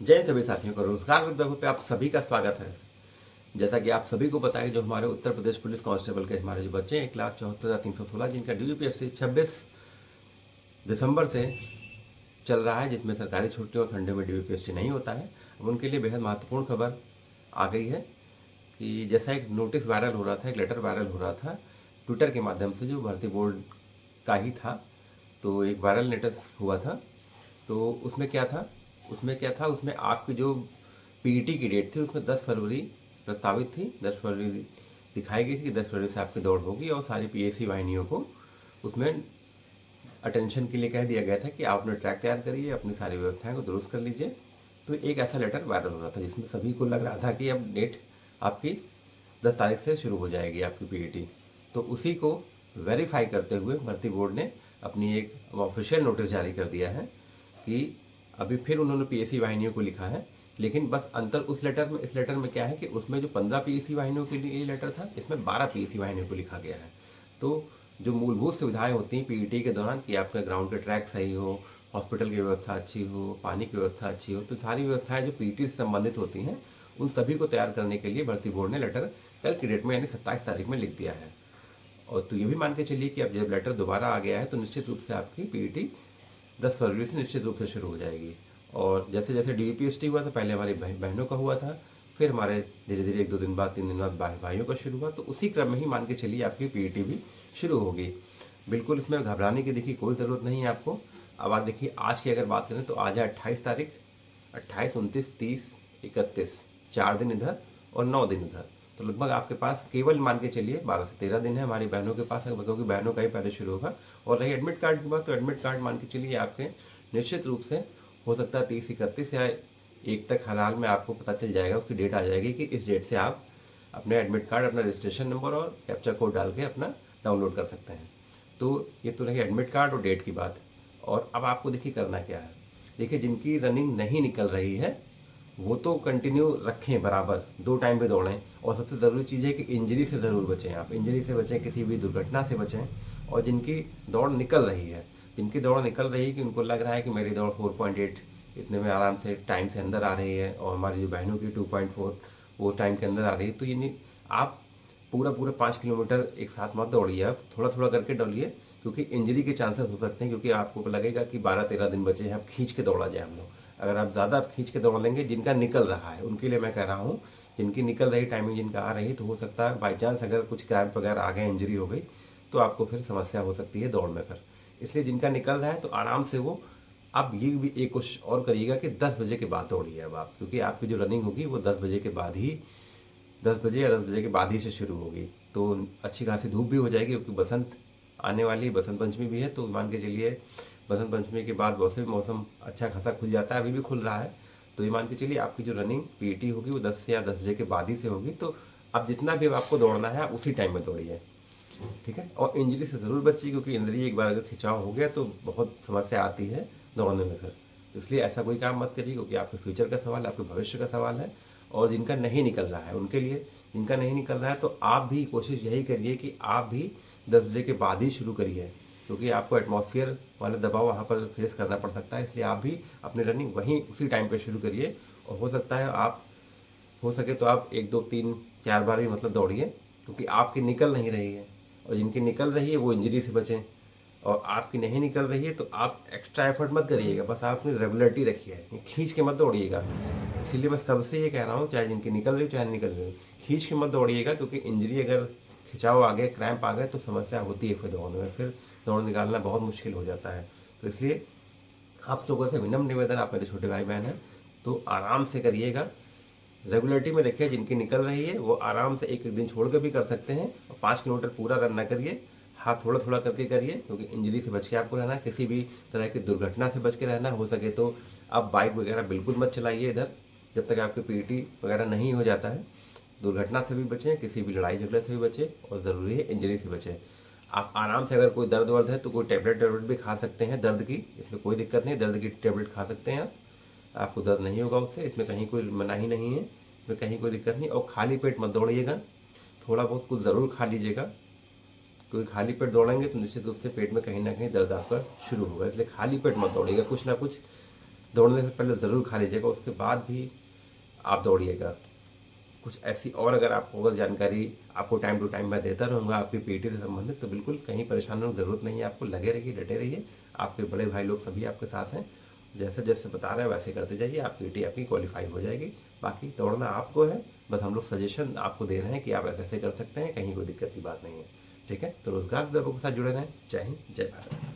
जय सभी साथियों को रोजगार विद्यापीठ पे आप सभी का स्वागत है। जैसा कि आप सभी को पता है, जो हमारे उत्तर प्रदेश पुलिस कांस्टेबल के हमारे जो बच्चे हैं 1,74,316 जिनका ड्यूपीएससी 26 दिसंबर से चल रहा है, जिसमें सरकारी छुट्टी और संडे में ड्यूपीएससी नहीं होता है। अब उनके लिए बेहद महत्वपूर्ण खबर आ गई है कि जैसा एक नोटिस वायरल हो रहा था, एक लेटर वायरल हो रहा था ट्विटर के माध्यम से, जो भर्ती बोर्ड का ही था। तो एक वायरल लेटर हुआ था। तो उसमें आपकी जो पीईटी की डेट थी उसमें 10 फरवरी प्रस्तावित थी। 10 फरवरी दिखाई गई थी कि 10 फरवरी से आपकी दौड़ होगी, और सारी पीएससी वाहिनियों को उसमें अटेंशन के लिए कह दिया गया था कि आप अपने ट्रैक तैयार करिए, अपनी सारी व्यवस्थाएं को दुरुस्त कर लीजिए। तो एक ऐसा लेटर वायरल हो रहा था जिसमें सभी को लग रहा था कि अब डेट आपकी 10 तारीख से शुरू हो जाएगी आपकी पीईटी। तो उसी को वेरीफाई करते हुए भर्ती बोर्ड ने अपनी एक ऑफिशियल नोटिस जारी कर दिया है कि अभी फिर उन्होंने पीएससी वाहिनियों को लिखा है। लेकिन बस अंतर इस लेटर में क्या है कि उसमें जो 15 पीएससी वाहिनियों के लिए लेटर था, इसमें 12 पीएससी वाहिनियों को लिखा गया है। तो जो मूलभूत सुविधाएं होती हैं पीईटी के दौरान, कि आपका ग्राउंड के ट्रैक सही हो, हॉस्पिटल की व्यवस्था अच्छी हो, पानी की व्यवस्था अच्छी हो, तो सारी व्यवस्थाएं जो पीईटी से संबंधित होती हैं उन सभी को तैयार करने के लिए भर्ती बोर्ड ने लेटर कल की डेट में यानी 27 तारीख में लिख दिया है। और तो ये भी मान के चलिए कि अब जब लेटर दोबारा आ गया है तो निश्चित रूप से आपकी पीईटी 10 फरवरी से निश्चित रूप से शुरू हो जाएगी। और जैसे जैसे डीपीएसटी हुआ था, पहले हमारी बहनों का हुआ था, फिर हमारे धीरे धीरे 1-2 दिन बाद 3 दिन बाद भाइयों का शुरू हुआ। तो उसी क्रम में ही मान के चलिए आपकी पीईटी भी शुरू होगी। बिल्कुल इसमें घबराने की देखिए कोई ज़रूरत नहीं है आपको। अब आप देखिए आज की अगर बात करें तो आज है 28 तारीख, 28, 29, 30, 31, 4 दिन इधर और 9 दिन इधर। तो लगभग आपके पास केवल मान के चलिए 12 से 13 दिन है हमारी बहनों के पास, क्योंकि बहनों का ही पहले शुरू होगा। और रही एडमिट कार्ड की बात, तो एडमिट कार्ड मान के चलिए आपके निश्चित रूप से हो सकता है 30, 31 या 1 तक हर हाल में आपको पता चल जाएगा, उसकी डेट आ जाएगी कि इस डेट से आप अपने एडमिट कार्ड, अपना रजिस्ट्रेशन नंबर और कैप्चा कोड डाल के अपना डाउनलोड कर सकते हैं। तो ये तो रही एडमिट कार्ड और डेट की बात। और अब आपको देखिए करना क्या है। देखिए जिनकी रनिंग नहीं निकल रही है वो तो कंटिन्यू रखें, बराबर 2 टाइम पे दौड़ें। और सबसे ज़रूरी चीज़ है कि इंजरी से ज़रूर बचें, आप इंजरी से बचें, किसी भी दुर्घटना से बचें। और जिनकी दौड़ निकल रही है, कि उनको लग रहा है कि मेरी दौड़ 4.8 इतने में आराम से टाइम से अंदर आ रही है, और हमारी जो बहनों की 2.4 वो टाइम के अंदर आ रही है, तो यानी आप पूरा 5 किलोमीटर एक साथ मत दौड़िए, आप थोड़ा थोड़ा करके दौड़िए, क्योंकि इंजरी के चांसेस हो सकते हैं। क्योंकि आपको लगेगा कि 12-13 दिन बचे हैं, अब खींच के दौड़ा जाए हम लोग। अगर आप ज़्यादा खींच के दौड़ लेंगे, जिनका निकल रहा है उनके लिए मैं कह रहा हूँ, जिनकी निकल रही टाइमिंग जिनका आ रही है, तो हो सकता है बाई चांस अगर कुछ क्रैम्प वगैरह आ गए, इंजरी हो गई, तो आपको फिर समस्या हो सकती है दौड़ में फिर। इसलिए जिनका निकल रहा है तो आराम से वो, आप ये भी एक कोशिश और करिएगा कि 10 बजे के बाद दौड़िए अब आप, क्योंकि आपकी जो रनिंग होगी वो 10 बजे के बाद ही, 10 बजे या 10 बजे के बाद ही से शुरू होगी। तो अच्छी खासी धूप भी हो जाएगी, क्योंकि बसंत आने वाली, बसंत पंचमी भी है। तो मान के चलिए बसंत पंचमी के बाद वैसे भी मौसम अच्छा खासा खुल जाता है, अभी भी खुल रहा है। तो ये मान के चलिए आपकी जो रनिंग पीटी होगी वो 10 या 10 बजे के बाद ही से होगी। तो अब जितना भी आपको दौड़ना है आप उसी टाइम में दौड़िए, ठीक है। और इंजरी से ज़रूर बचिए, क्योंकि इंजरी एक बार अगर खिंचाव हो गया तो बहुत समस्या आती है दौड़ने में फिर। इसलिए ऐसा कोई काम मत करिए, क्योंकि आपके फ्यूचर का सवाल है, आपके भविष्य का सवाल है। और जिनका नहीं निकल रहा है उनके लिए, जिनका नहीं निकल रहा है तो आप भी कोशिश यही करिए कि आप भी 10 बजे के बाद ही शुरू करिए, क्योंकि आपको एटमॉस्फेयर वाला दबाव वहाँ पर फेस करना पड़ सकता है। इसलिए आप भी अपनी रनिंग वहीं उसी टाइम पे शुरू करिए। और हो सकता है आप, हो सके तो आप 1, 2, 3, 4 बार भी मतलब दौड़िए, क्योंकि आपकी निकल नहीं रही है। और जिनकी निकल रही है वो इंजरी से बचें, और आपकी नहीं निकल रही है तो आप एक्स्ट्रा एफर्ट मत करिएगा, बस आप अपनी रेगुलरिटी रखिए, खींच के मत दौड़िएगा। इसीलिए मैं सबसे ये कह रहा हूँ, चाहे जिनकी निकल रही हो चाहे नहीं निकल रही हो, खींच के मत दौड़िएगा, क्योंकि इंजरी अगर खिंचाव आ गए, क्रैम्प आ गए, तो समस्या होती है फिर दौड़ने में, फिर दौड़ निकालना बहुत मुश्किल हो जाता है। तो इसलिए आप लोगों से विनम्र निवेदन, आप मेरे छोटे भाई बहन हैं, तो आराम से करिएगा, रेगुलरिटी में रखिए। जिनकी निकल रही है वो आराम से एक एक दिन छोड़ कर भी कर सकते हैं, और 5 किलोमीटर पूरा रन ना करिए, हाँ थोड़ा थोड़ा करके करिए, क्योंकि इंजरी से बच के आपको रहना है, किसी भी तरह की दुर्घटना से बच के रहना। हो सके तो आप बाइक वगैरह बिल्कुल मत चलाइए इधर, जब तक आपकी पीटी वगैरह नहीं हो जाता है। दुर्घटना से भी बचें, किसी भी लड़ाई झगड़े से भी बचें, और ज़रूरी है इंजरी से बचें। आप आराम से, अगर कोई दर्द वर्द है तो कोई टेबलेट भी खा सकते हैं दर्द की, इसमें कोई दिक्कत नहीं, दर्द की टेबलेट खा सकते हैं आप, आपको दर्द नहीं होगा उससे, इसमें कहीं कोई मनाही नहीं है, इसमें कहीं कोई दिक्कत नहीं। और खाली पेट मत दौड़िएगा, थोड़ा बहुत कुछ ज़रूर खा लीजिएगा, क्योंकि खाली पेट दौड़ेंगे तो निश्चित रूप से पेट में कहीं ना कहीं दर्द आपका शुरू होगा। इसलिए खाली पेट मत दौड़िएगा, कुछ ना कुछ दौड़ने से पहले ज़रूर खा लीजिएगा, उसके बाद भी आप दौड़िएगा। कुछ ऐसी और अगर आपको अगर जानकारी आपको टाइम टू टाइम मैं देता रहूँगा आपकी पीटी से संबंधित, तो बिल्कुल कहीं परेशान होने की ज़रूरत नहीं है आपको। लगे रहिए, डटे रहिए, आपके बड़े भाई लोग सभी आपके साथ हैं। जैसे जैसे बता रहे हैं वैसे करते जाइए, आप पीटी आपकी क्वालिफाई हो जाएगी। बाकी दौड़ना आपको है, बस हम लोग सजेशन आपको दे रहे हैं कि आप ऐसे ऐसे कर सकते हैं, कहीं कोई दिक्कत की बात नहीं है। ठीक है, तो रोजगार दरों के साथ जुड़े रहें। जय हिंद, जय भारत।